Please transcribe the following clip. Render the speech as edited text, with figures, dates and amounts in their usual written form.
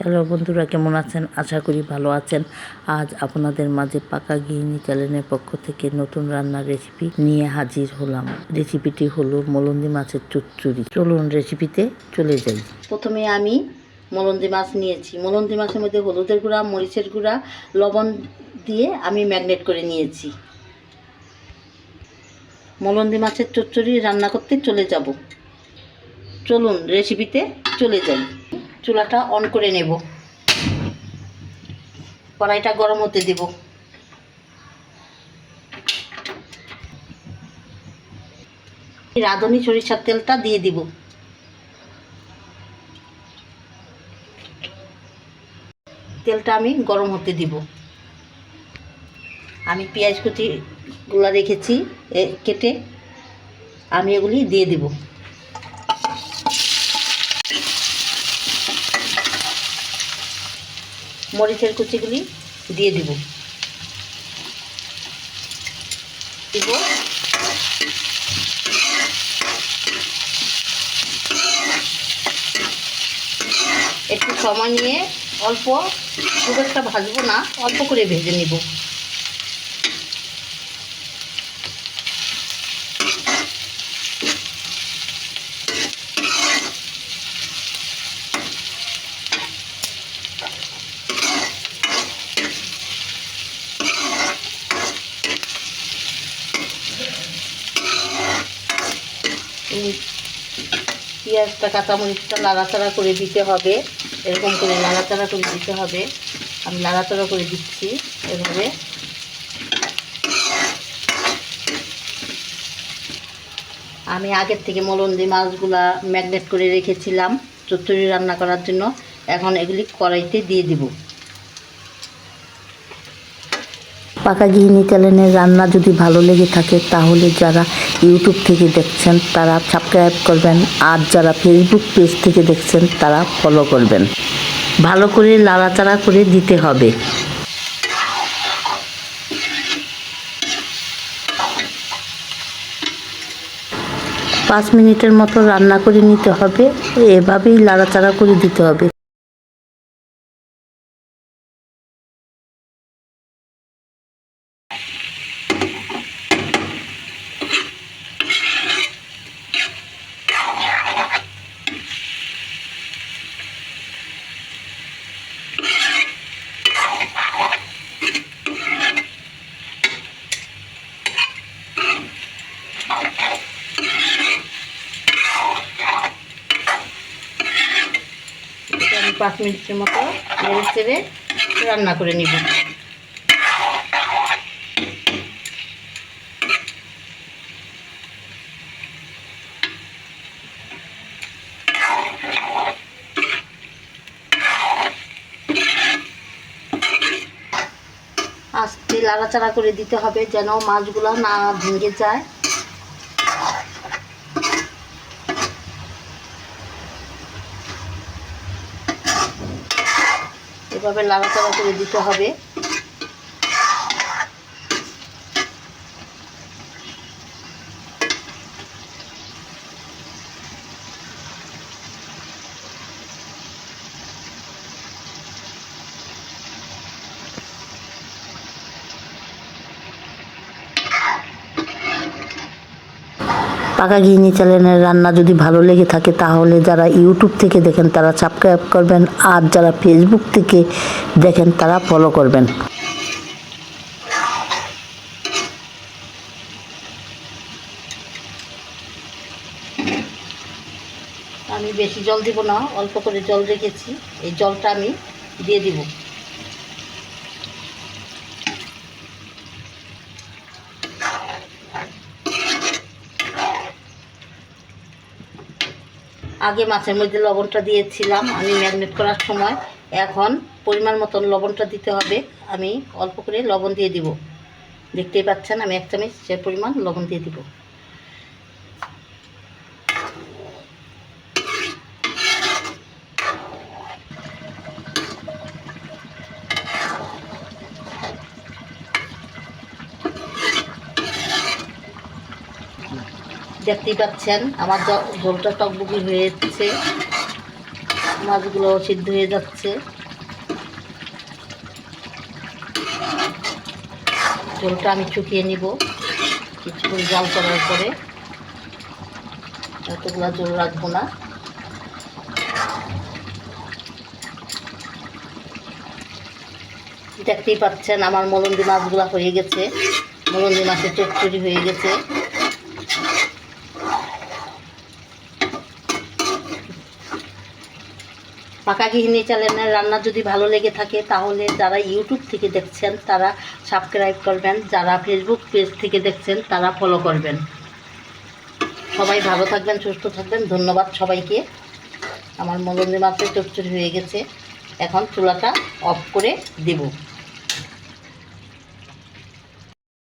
Hello বন্ধুরা, কেমন আছেন? আশা করি ভালো আছেন। আজ আপনাদের মাঝে পাকা গৃহিণী চ্যানেলের পক্ষ থেকে নতুন রান্নার রেসিপি নিয়ে হাজির হলাম। রেসিপিটি হলো মলন্দি মাছের চচ্চড়ি। চলুন রেসিপিতে চলে যাই। প্রথমে আমি মলন্দি মাছ নিয়েছি। মলন্দি মাছের মধ্যে হলুদের গুঁড়া, মরিচের গুঁড়া, লবণ দিয়ে আমি ম্যারিনেট করে নিয়েছি। মলন্দি মাছের চচ্চড়ি রান্না করতে চলে যাব। চলুন রেসিপিতে চলে যাই। চুলাটা অন করে নেব, কড়াইটা গরম হতে দেব। রাঁধুনি সরিষার তেলটা দিয়ে দিব। তেলটা আমি গরম হতে দিব। আমি পেঁয়াজ কুচিগুলো রেখেছি কেটে, আমি এগুলি দিয়ে দিব। মরিচের কুচিগুলি দিয়ে দিব। একটু সময় নিয়ে অল্প, খুব একটা ভাজবো না, অল্প করে ভেজে নিব। পেঁয়াজটা, কাঁচামরিচটা নাড়াচাড়া করে দিতে হবে। এরকম করে নাড়াচাড়া করে দিতে হবে। আমি নাড়াচাড়া করে দিচ্ছি এভাবে। আমি আগের থেকে মলন্দি মাছগুলা ম্যারিনেট করে রেখেছিলাম চচ্চড়ি রান্না করার জন্য। এখন এগুলি কড়াইতে দিয়ে দিব। পাকা গৃহিণী চ্যানেলের রান্না যদি ভালো লেগে থাকে তাহলে যারা ইউটিউব থেকে দেখছেন তারা সাবস্ক্রাইব করবেন, আর যারা ফেসবুক পেজ থেকে দেখছেন তারা ফলো করবেন। ভালো করে নাড়াচাড়া করে দিতে হবে। পাঁচ মিনিটের মতো রান্না করে নিতে হবে। এভাবেই নাড়াচাড়া করে দিতে হবে। আমি 5 মিনিটের মতো নেড়ে চেড়ে রান্না করে নিব। আস্তে নাড়াচাড়া করে দিতে হবে যেন মাছগুলো না ভেঙে যায়। এভাবে নাড়াচাড়া করে দিতে হবে। পাকা গৃহিণী চ্যানেলের রান্না যদি ভালো লেগে থাকে তাহলে যারা ইউটিউব থেকে দেখেন তারা সাবস্ক্রাইব করবেন, আর যারা ফেসবুক থেকে দেখেন তারা ফলো করবেন। আমি বেশি জল দিব না, অল্প করে জল রেখেছি। এই জলটা আমি দিয়ে দিব। আগে মাছের মধ্যে লবণটা দিয়েছিলাম আমি ম্যারিনেট করার সময়। এখন পরিমাণ মতন লবণটা দিতে হবে। আমি অল্প করে লবণ দিয়ে দিব। দেখতেই পাচ্ছেন আমি 1 চামচের পরিমাণ লবণ দিয়ে দিব। দেখতেই পাচ্ছেন আমার ঝোলটা টকবুকি হয়েছে। মাছগুলো সিদ্ধ হয়ে যাচ্ছে। ঝোলটা আমি শুকিয়ে নিব কিছুক্ষণ জাল করার পরে, এতগুলো ঝোল রাখবো না। দেখতেই পাচ্ছেন আমার মলন্দি মাছগুলো হয়ে গেছে, মলন্দি মাছের চচ্চড়ি হয়ে গেছে। পাকা গৃহিণী চ্যানেলের রান্না যদি ভালো লেগে থাকে তাহলে যারা ইউটিউব থেকে দেখছেন তারা সাবস্ক্রাইব করবেন, যারা ফেসবুক পেজ থেকে দেখছেন তারা ফলো করবেন। সবাই ভালো থাকবেন, সুস্থ থাকবেন। ধন্যবাদ সবাইকে। আমার মলন্দি মাছের চচ্চড়ি হয়ে গেছে, এখন চুলাটা অফ করে দেব।